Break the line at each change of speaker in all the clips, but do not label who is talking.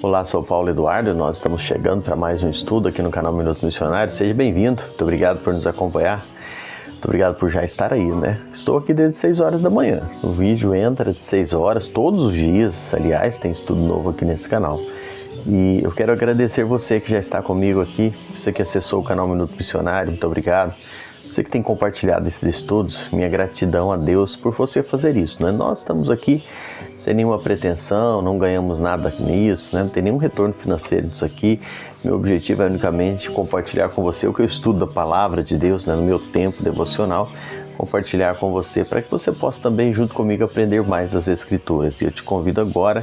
Olá, sou Paulo Eduardo, nós estamos chegando para mais um estudo aqui no canal Minuto Missionário. Seja bem-vindo, muito obrigado por nos acompanhar, muito obrigado por já estar aí, né? Estou aqui desde 6 horas da manhã, o vídeo entra de 6 horas todos os dias, aliás, tem estudo novo aqui nesse canal. E eu quero agradecer você que já está comigo aqui, você que acessou o canal Minuto Missionário, muito obrigado. Você que tem compartilhado esses estudos, minha gratidão a Deus por você fazer isso, né? Nós estamos aqui sem nenhuma pretensão, não ganhamos nada nisso, né? Não tem nenhum retorno financeiro disso aqui. Meu objetivo é unicamente compartilhar com você o que eu estudo da Palavra de Deus, né? No meu tempo devocional, compartilhar com você para que você possa também, junto comigo, aprender mais das Escrituras. E eu te convido agora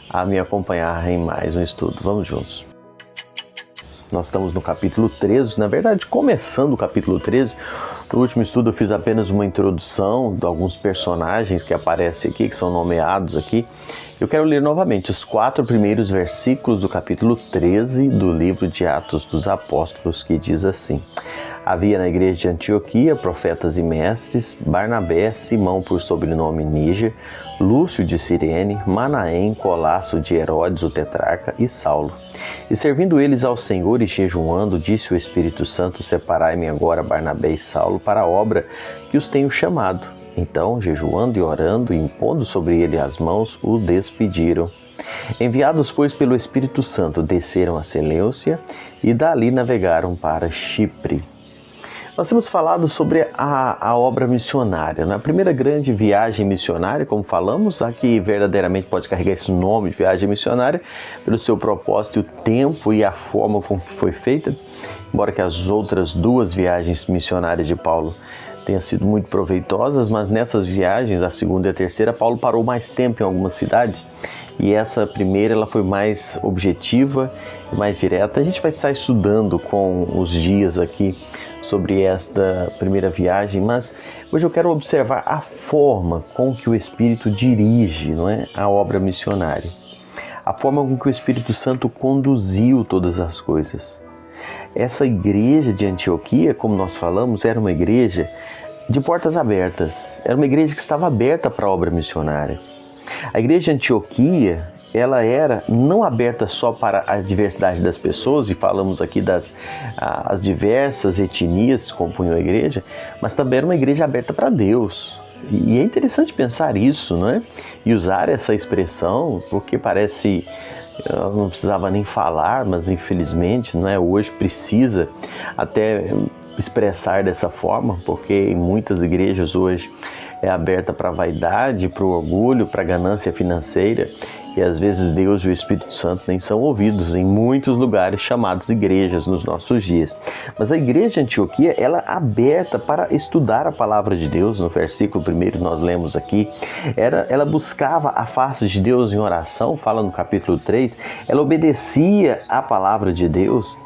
a me acompanhar em mais um estudo. Vamos juntos. Nós estamos no capítulo 13, na verdade, começando o capítulo 13. No último estudo eu fiz apenas uma introdução de alguns personagens que aparecem aqui, que são nomeados aqui. Eu quero ler novamente os 4 primeiros versículos do capítulo 13 do livro de Atos dos Apóstolos, que diz assim: Havia na igreja de Antioquia profetas e mestres, Barnabé, Simão por sobrenome Níger, Lúcio de Cirene, Manaém, Colasso de Herodes o tetrarca e Saulo. E servindo eles ao Senhor e jejuando, disse o Espírito Santo: Separai-me agora Barnabé e Saulo para a obra que os tenho chamado. Então, jejuando e orando e impondo sobre ele as mãos, o despediram. Enviados, pois, pelo Espírito Santo, desceram a Seleucia e dali navegaram para Chipre. Nós temos falado sobre a obra missionária, né? A primeira grande viagem missionária, como falamos, a que verdadeiramente pode carregar esse nome de viagem missionária, pelo seu propósito, o tempo e a forma como foi feita, embora que as outras 2 viagens missionárias de Paulo tenham sido muito proveitosas, mas nessas viagens, a segunda e a terceira, Paulo parou mais tempo em algumas cidades, e essa primeira ela foi mais objetiva e mais direta. A gente vai estar estudando com os dias aqui sobre esta primeira viagem, mas hoje eu quero observar a forma com que o Espírito dirige, não é, a obra missionária. A forma com que o Espírito Santo conduziu todas as coisas. Essa igreja de Antioquia, como nós falamos, era uma igreja de portas abertas. Era uma igreja que estava aberta para a obra missionária. A igreja de Antioquia, ela era não aberta só para a diversidade das pessoas, e falamos aqui as diversas etnias que compunham a igreja, mas também era uma igreja aberta para Deus. E é interessante pensar isso, não é? E usar essa expressão, porque parece, eu não precisava nem falar, mas infelizmente, não é? Hoje precisa até expressar dessa forma, porque em muitas igrejas hoje é aberta para a vaidade, para o orgulho, para a ganância financeira, e às vezes Deus e o Espírito Santo nem são ouvidos em muitos lugares chamados igrejas nos nossos dias. Mas a igreja de Antioquia, ela é aberta para estudar a palavra de Deus. No versículo 1 nós lemos aqui, ela buscava a face de Deus em oração, fala no capítulo 3, ela obedecia à palavra de Deus.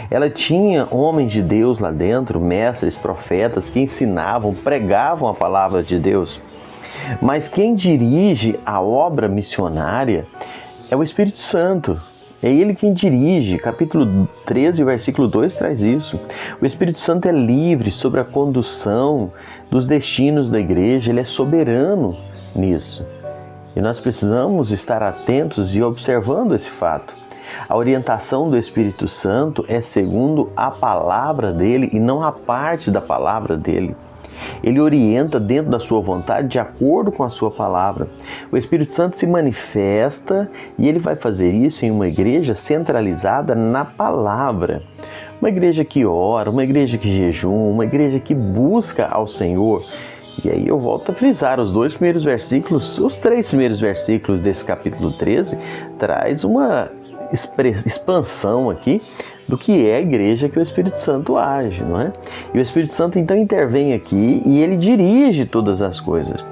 Ela tinha homens de Deus lá dentro, mestres, profetas, que ensinavam, pregavam a palavra de Deus. Mas quem dirige a obra missionária é o Espírito Santo. É Ele quem dirige. Capítulo 13, versículo 2 traz isso. O Espírito Santo é livre sobre a condução dos destinos da igreja. Ele é soberano nisso. E nós precisamos estar atentos e observando esse fato. A orientação do Espírito Santo é segundo a palavra dele e não a parte da palavra dele. Ele orienta dentro da sua vontade de acordo com a sua palavra. O Espírito Santo se manifesta e ele vai fazer isso em uma igreja centralizada na palavra. Uma igreja que ora, uma igreja que jejuma, uma igreja que busca ao Senhor. E aí eu volto a frisar, os 2 primeiros versículos, os 3 primeiros versículos desse capítulo 13, traz uma expansão aqui do que é a igreja que o Espírito Santo age, não é? E o Espírito Santo então intervém aqui e ele dirige todas as coisas.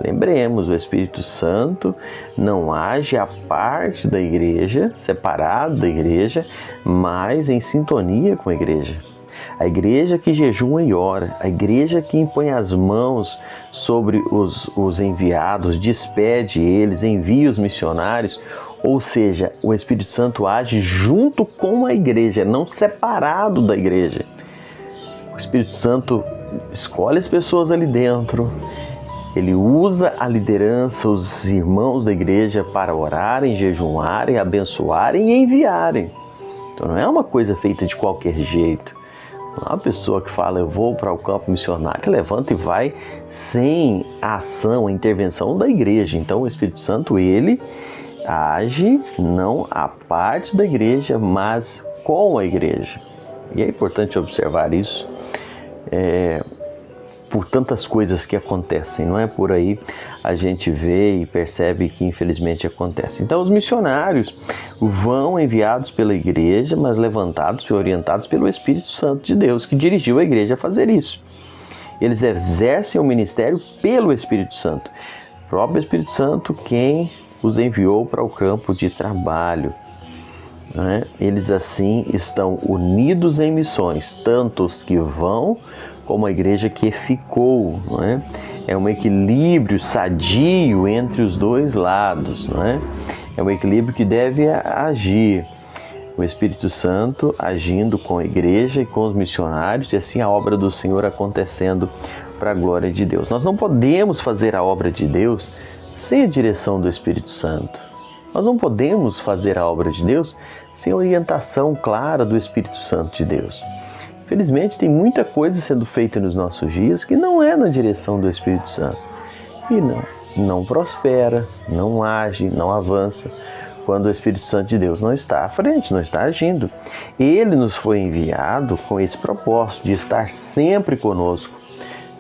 Lembremos, o Espírito Santo não age à parte da igreja, separado da igreja, mas em sintonia com a igreja. A igreja que jejuma e ora, a igreja que impõe as mãos sobre os enviados, despede eles, envia os missionários. Ou seja, o Espírito Santo age junto com a igreja, não separado da igreja. O Espírito Santo escolhe as pessoas ali dentro, Ele usa a liderança, os irmãos da igreja, para orarem, jejuarem, abençoarem e enviarem. Então não é uma coisa feita de qualquer jeito. Não é uma pessoa que fala, eu vou para o campo missionário, que levanta e vai sem a ação, a intervenção da igreja. Então o Espírito Santo, ele age não à parte da igreja, mas com a igreja. E é importante observar isso. Por tantas coisas que acontecem, não é? Por aí a gente vê e percebe que infelizmente acontece. Então os missionários vão enviados pela igreja, mas levantados e orientados pelo Espírito Santo de Deus, que dirigiu a igreja a fazer isso. Eles exercem o ministério pelo Espírito Santo. O próprio Espírito Santo quem os enviou para o campo de trabalho. Né? Eles assim estão unidos em missões, tanto os que vão como a igreja que ficou. Não é? É um equilíbrio sadio entre os dois lados. Não é? É um equilíbrio que deve agir. O Espírito Santo agindo com a igreja e com os missionários, e assim a obra do Senhor acontecendo para a glória de Deus. Nós não podemos fazer a obra de Deus sem a direção do Espírito Santo. Nós não podemos fazer a obra de Deus sem a orientação clara do Espírito Santo de Deus. Infelizmente, tem muita coisa sendo feita nos nossos dias que não é na direção do Espírito Santo. E não prospera, não age, não avança, quando o Espírito Santo de Deus não está à frente, não está agindo. Ele nos foi enviado com esse propósito de estar sempre conosco.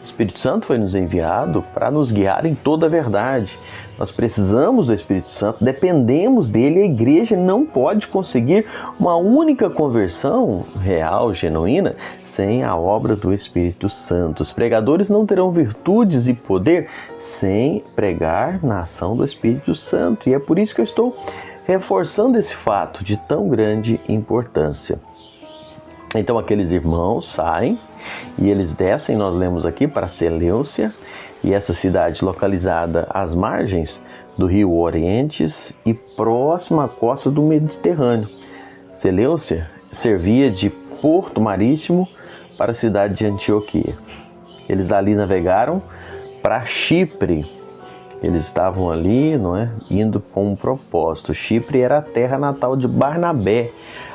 O Espírito Santo foi nos enviado para nos guiar em toda a verdade. Nós precisamos do Espírito Santo, dependemos dele. A igreja não pode conseguir uma única conversão real, genuína, sem a obra do Espírito Santo. Os pregadores não terão virtudes e poder sem pregar na ação do Espírito Santo. E é por isso que eu estou reforçando esse fato de tão grande importância. Então aqueles irmãos saem e eles descem, nós lemos aqui, para Seleucia, e essa cidade localizada às margens do rio Orontes e próxima à costa do Mediterrâneo. Seleucia servia de porto marítimo para a cidade de Antioquia. Eles dali navegaram para Chipre. Eles estavam ali, não é, indo com um propósito. Chipre era a terra natal de Barnabé.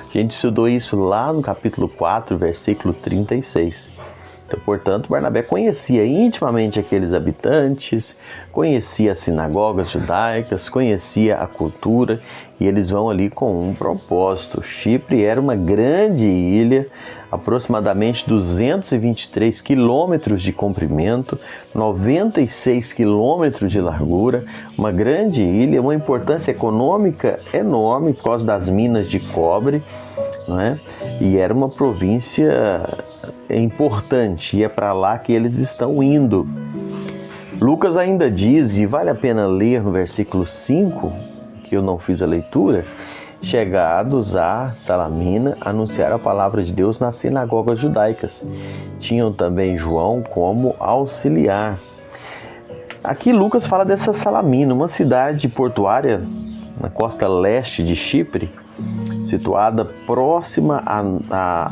A gente estudou isso lá no capítulo 4, versículo 36. Então, portanto, Barnabé conhecia intimamente aqueles habitantes, conhecia as sinagogas judaicas, conhecia a cultura, e eles vão ali com um propósito. Chipre era uma grande ilha, aproximadamente 223 quilômetros de comprimento, 96 quilômetros de largura, uma grande ilha, uma importância econômica enorme por causa das minas de cobre, não é? E era uma província importante, e é para lá que eles estão indo. Lucas ainda diz, e vale a pena ler no versículo 5, que eu não fiz a leitura: chegados a Salamina, anunciaram a palavra de Deus nas sinagogas judaicas. Tinham também João como auxiliar. Aqui Lucas fala dessa Salamina, uma cidade portuária na costa leste de Chipre, situada próxima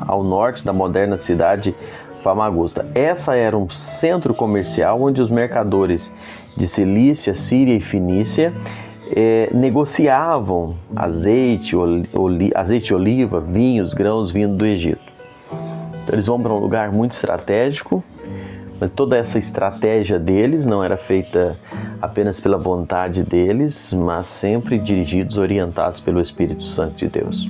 ao norte da moderna cidade Famagusta. Essa era um centro comercial onde os mercadores de Cilícia, Síria e Fenícia negociavam azeite, oliva, vinhos, grãos vindo do Egito. Então eles vão para um lugar muito estratégico, mas toda essa estratégia deles não era feita apenas pela vontade deles, mas sempre dirigidos, orientados pelo Espírito Santo de Deus.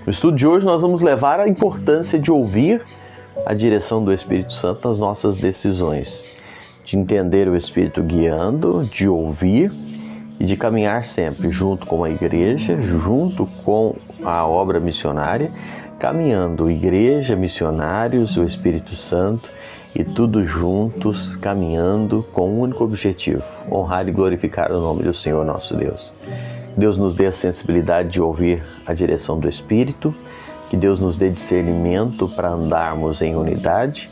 No estudo de hoje nós vamos levar a importância de ouvir a direção do Espírito Santo nas nossas decisões, de entender o Espírito guiando, de ouvir e de caminhar sempre junto com a igreja, junto com a obra missionária, caminhando igreja, missionários, o Espírito Santo, e tudo juntos, caminhando com um único objetivo: honrar e glorificar o nome do Senhor nosso Deus. Deus nos dê a sensibilidade de ouvir a direção do Espírito, que Deus nos dê discernimento para andarmos em unidade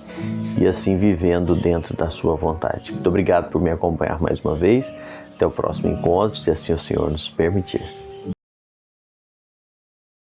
e assim vivendo dentro da sua vontade. Muito obrigado por me acompanhar mais uma vez. Até o próximo encontro, se assim o Senhor nos permitir.